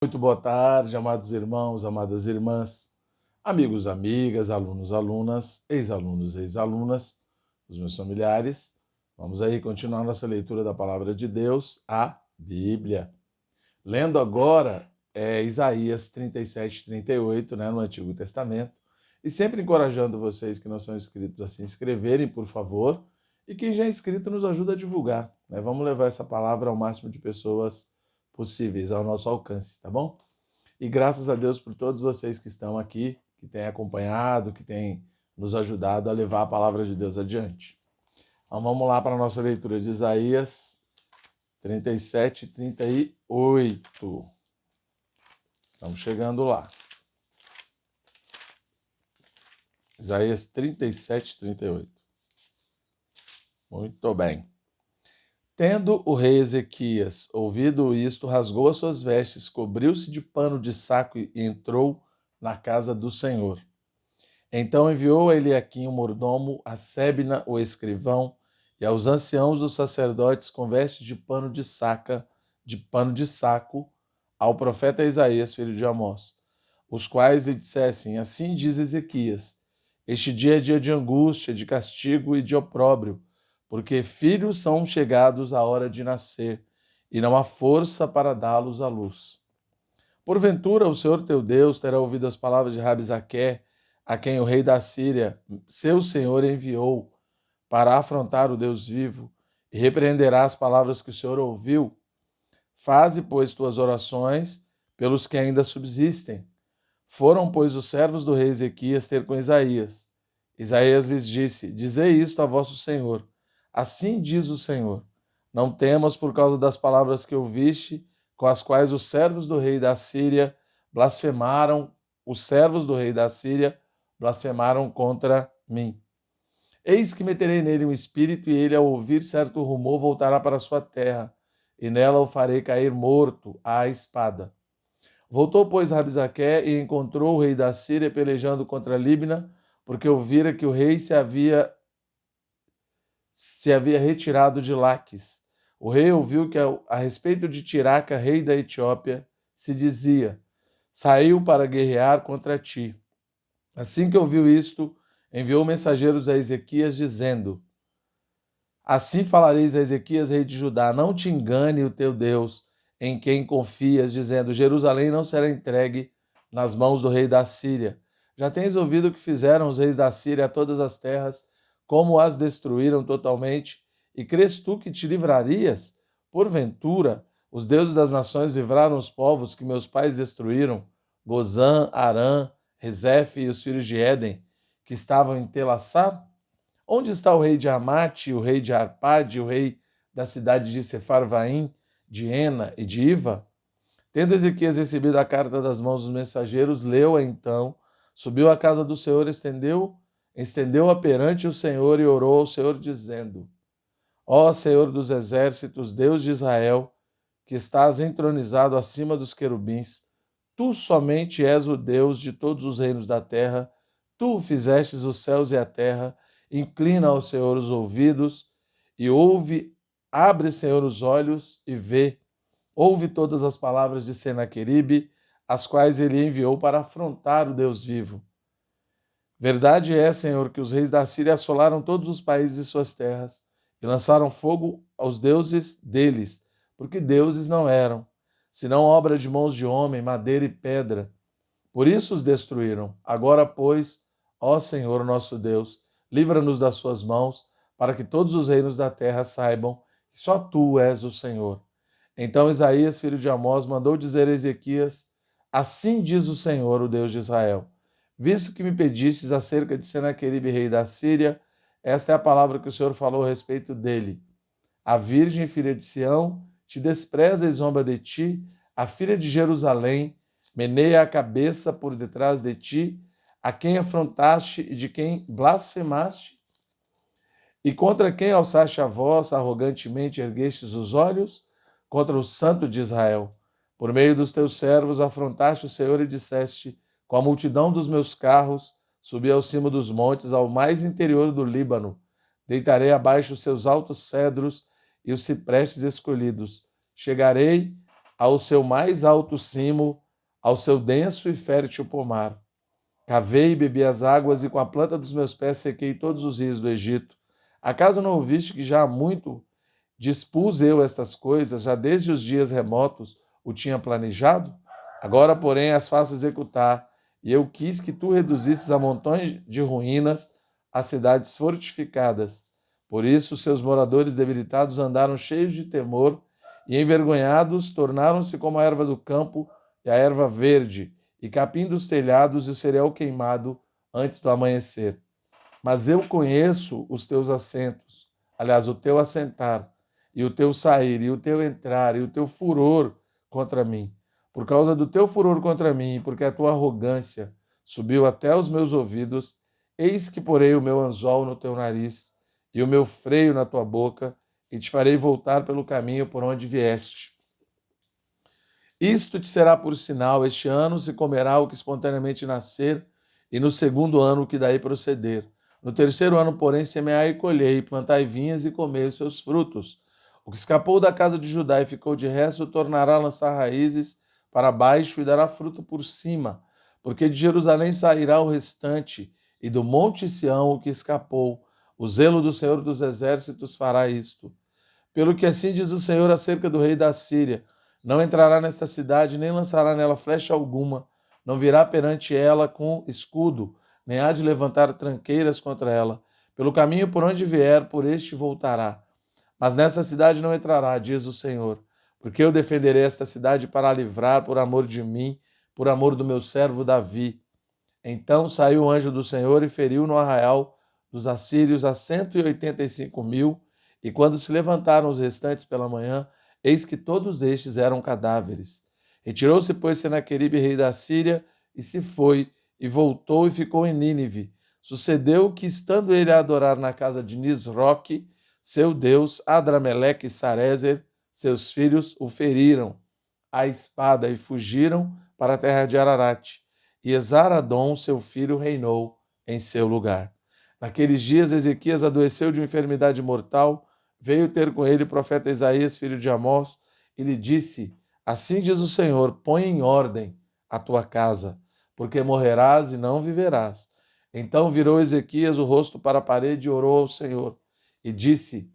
Muito boa tarde, amados irmãos, amadas irmãs, amigos, amigas, alunos, alunas, ex-alunos, ex-alunas, os meus familiares. Vamos aí continuar nossa leitura da Palavra de Deus, a Bíblia. Lendo agora Isaías 37, 38, no Antigo Testamento. E sempre encorajando vocês que não são inscritos a se inscreverem, por favor. E quem já é inscrito nos ajuda a divulgar. Vamos levar essa palavra ao máximo de pessoas possíveis ao nosso alcance, tá bom? E graças a Deus por todos vocês que estão aqui, que têm acompanhado, que têm nos ajudado a levar a palavra de Deus adiante. Então vamos lá para a nossa leitura de Isaías 37 e 38. Estamos chegando lá. Isaías 37 e 38. Muito bem. Tendo o rei Ezequias ouvido isto, rasgou as suas vestes, cobriu-se de pano de saco e entrou na casa do Senhor. Então enviou a Eliaquim o mordomo, a Sebna o escrivão, e aos anciãos dos sacerdotes com vestes de pano de saco, ao profeta Isaías, filho de Amós, os quais lhe dissessem: assim diz Ezequias, este dia é dia de angústia, de castigo e de opróbrio, porque filhos são chegados à hora de nascer, e não há força para dá-los à luz. Porventura o Senhor teu Deus terá ouvido as palavras de Rabizaque, a quem o rei da Síria, seu senhor, enviou para afrontar o Deus vivo, e repreenderá as palavras que o Senhor ouviu. Faze, pois, tuas orações pelos que ainda subsistem. Foram, pois, os servos do rei Ezequias ter com Isaías. Isaías lhes disse: dizei isto a vosso senhor. Assim diz o Senhor: não temas por causa das palavras que ouviste, com as quais os servos do rei da Síria blasfemaram contra mim. Eis que meterei nele um espírito, e ele, ao ouvir certo rumor, voltará para sua terra, e nela o farei cair morto à espada. Voltou, pois, Rabizaque e encontrou o rei da Síria pelejando contra Líbina, porque ouvira que o rei se havia retirado de Laques. O rei ouviu que, a respeito de Tiraca, rei da Etiópia, se dizia: saiu para guerrear contra ti. Assim que ouviu isto, enviou mensageiros a Ezequias, dizendo: assim falareis a Ezequias, rei de Judá: não te engane o teu Deus, em quem confias, dizendo: Jerusalém não será entregue nas mãos do rei da Síria. Já tens ouvido o que fizeram os reis da Síria a todas as terras, como as destruíram totalmente, e crês tu que te livrarias? Porventura, os deuses das nações livraram os povos que meus pais destruíram, Gozã, Arã, Rezefe e os filhos de Éden, que estavam em Telassar? Onde está o rei de Amate, o rei de Arpade, o rei da cidade de Sefarvaim, de Ena e de Iva? Tendo Ezequias recebido a carta das mãos dos mensageiros, leu-a então, subiu à casa do Senhor, estendeu-a perante o Senhor e orou ao Senhor, dizendo: ó Senhor dos exércitos, Deus de Israel, que estás entronizado acima dos querubins, tu somente és o Deus de todos os reinos da terra, tu fizestes os céus e a terra. Inclina ao Senhor os ouvidos e ouve, abre, Senhor, os olhos e vê. Ouve todas as palavras de Senaqueribe, as quais ele enviou para afrontar o Deus vivo. Verdade é, Senhor, que os reis da Síria assolaram todos os países e suas terras e lançaram fogo aos deuses deles, porque deuses não eram, senão obra de mãos de homem, madeira e pedra. Por isso os destruíram. Agora, pois, ó Senhor nosso Deus, livra-nos das suas mãos, para que todos os reinos da terra saibam que só tu és o Senhor. Então Isaías, filho de Amós, mandou dizer a Ezequias: assim diz o Senhor, o Deus de Israel: visto que me pedistes acerca de Senaqueribe, rei da Síria, esta é a palavra que o Senhor falou a respeito dele. A virgem, filha de Sião, te despreza e zomba de ti, a filha de Jerusalém meneia a cabeça por detrás de ti, a quem afrontaste e de quem blasfemaste, e contra quem alçaste a voz, arrogantemente erguestes os olhos? Contra o Santo de Israel. Por meio dos teus servos afrontaste o Senhor e disseste: com a multidão dos meus carros, subi ao cimo dos montes, ao mais interior do Líbano. Deitarei abaixo os seus altos cedros e os ciprestes escolhidos. Chegarei ao seu mais alto cimo, ao seu denso e fértil pomar. Cavei e bebi as águas, e com a planta dos meus pés sequei todos os rios do Egito. Acaso não ouviste que já há muito dispus eu estas coisas, já desde os dias remotos o tinha planejado? Agora, porém, as faço executar, e eu quis que tu reduzisses a montões de ruínas as cidades fortificadas. Por isso, seus moradores debilitados andaram cheios de temor, e envergonhados tornaram-se como a erva do campo e a erva verde, e capim dos telhados e o cereal queimado antes do amanhecer. Mas eu conheço os teus assentos, aliás, o teu assentar, e o teu sair, e o teu entrar, e o teu furor contra mim. Por causa do teu furor contra mim, porque a tua arrogância subiu até os meus ouvidos, eis que porei o meu anzol no teu nariz, e o meu freio na tua boca, e te farei voltar pelo caminho por onde vieste. Isto te será por sinal: este ano se comerá o que espontaneamente nascer, e no segundo ano o que daí proceder. No terceiro ano, porém, semeai e colhei, plantai vinhas e comei os seus frutos. O que escapou da casa de Judá e ficou de resto, tornará a lançar raízes para baixo e dará fruto por cima, porque de Jerusalém sairá o restante, e do monte Sião o que escapou. O zelo do Senhor dos Exércitos fará isto. Pelo que assim diz o Senhor acerca do rei da Síria: não entrará nesta cidade, nem lançará nela flecha alguma, não virá perante ela com escudo, nem há de levantar tranqueiras contra ela. Pelo caminho por onde vier, por este voltará. Mas nessa cidade não entrará, diz o Senhor, porque eu defenderei esta cidade para a livrar por amor de mim, por amor do meu servo Davi. Então saiu o anjo do Senhor e feriu no arraial dos assírios a 185.000, e quando se levantaram os restantes pela manhã, eis que todos estes eram cadáveres. Retirou-se, pois, Senaqueribe, rei da Síria, e se foi, e voltou e ficou em Nínive. Sucedeu que, estando ele a adorar na casa de Nisroque, seu deus, Adrameleque e Sarezer, seus filhos, o feriram à espada e fugiram para a terra de Ararat. E Esaradom, seu filho, reinou em seu lugar. Naqueles dias, Ezequias adoeceu de uma enfermidade mortal. Veio ter com ele o profeta Isaías, filho de Amós, e lhe disse: assim diz o Senhor, põe em ordem a tua casa, porque morrerás e não viverás. Então virou Ezequias o rosto para a parede e orou ao Senhor, e disse: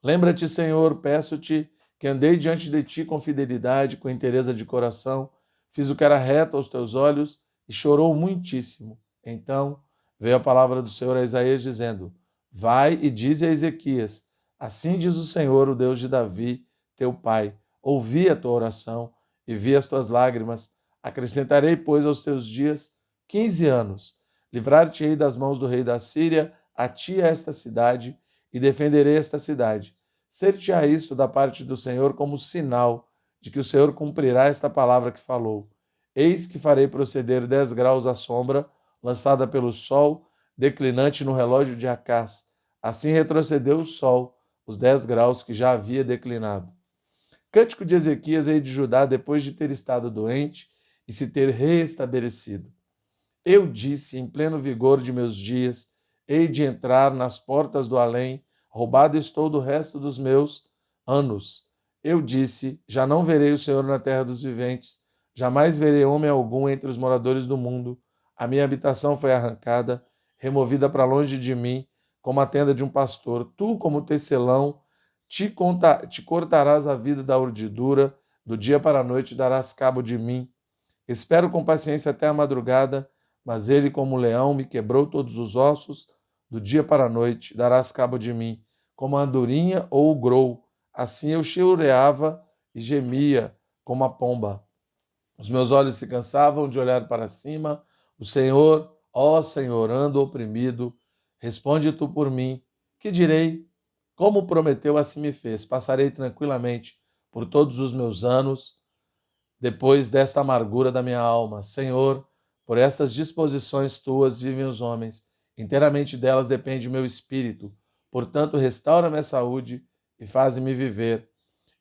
lembra-te, Senhor, peço-te, que andei diante de ti com fidelidade, com inteireza de coração, fiz o que era reto aos teus olhos, e chorou muitíssimo. Então veio a palavra do Senhor a Isaías, dizendo: vai e dize a Ezequias: assim diz o Senhor, o Deus de Davi, teu pai: ouvi a tua oração e vi as tuas lágrimas. Acrescentarei, pois, aos teus dias 15 anos. Livrar-te-ei das mãos do rei da Síria, a ti a esta cidade, e defenderei esta cidade. Ser-te-á isto da parte do Senhor como sinal de que o Senhor cumprirá esta palavra que falou. Eis que farei proceder 10 graus a sombra, lançada pelo sol, declinante no relógio de Acás. Assim retrocedeu o sol, os 10 graus que já havia declinado. Cântico de Ezequias, rei de Judá, depois de ter estado doente e se ter reestabelecido. Eu disse, em pleno vigor de meus dias, hei de entrar nas portas do além, roubado estou do resto dos meus anos. Eu disse, já não verei o Senhor na terra dos viventes, jamais verei homem algum entre os moradores do mundo. A minha habitação foi arrancada, removida para longe de mim, como a tenda de um pastor. Tu, como tecelão, te cortarás a vida da urdidura, do dia para a noite darás cabo de mim. Espero com paciência até a madrugada, mas ele, como leão, me quebrou todos os ossos. Do dia para a noite darás cabo de mim, como a andorinha ou o grou. Assim eu chilreava e gemia como a pomba. Os meus olhos se cansavam de olhar para cima. O Senhor, ó Senhor, ando oprimido. Responde tu por mim. Que direi? Como prometeu, assim me fez. Passarei tranquilamente por todos os meus anos, depois desta amargura da minha alma. Senhor, por estas disposições tuas vivem os homens, inteiramente delas depende o meu espírito. Portanto, restaura-me a saúde e faze-me viver.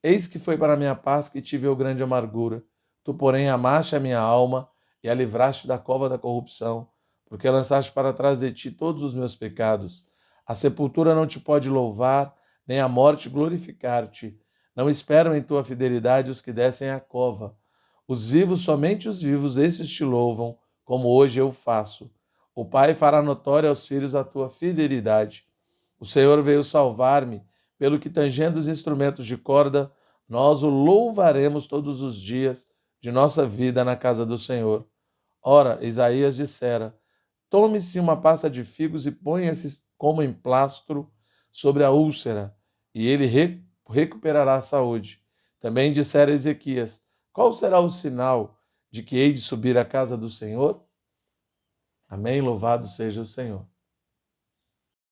Eis que foi para a minha paz que tive eu grande amargura. Tu, porém, amaste a minha alma e a livraste da cova da corrupção, porque lançaste para trás de ti todos os meus pecados. A sepultura não te pode louvar, nem a morte glorificar-te. Não esperam em tua fidelidade os que descem à cova. Os vivos, somente os vivos, esses te louvam, como hoje eu faço. O Pai fará notória aos filhos a tua fidelidade. O Senhor veio salvar-me, pelo que, tangendo os instrumentos de corda, nós o louvaremos todos os dias de nossa vida na casa do Senhor. Ora, Isaías dissera: tome-se uma pasta de figos e ponha-se como emplastro sobre a úlcera, e ele recuperará a saúde. Também dissera Ezequias: qual será o sinal de que hei de subir à casa do Senhor? Amém? Louvado seja o Senhor.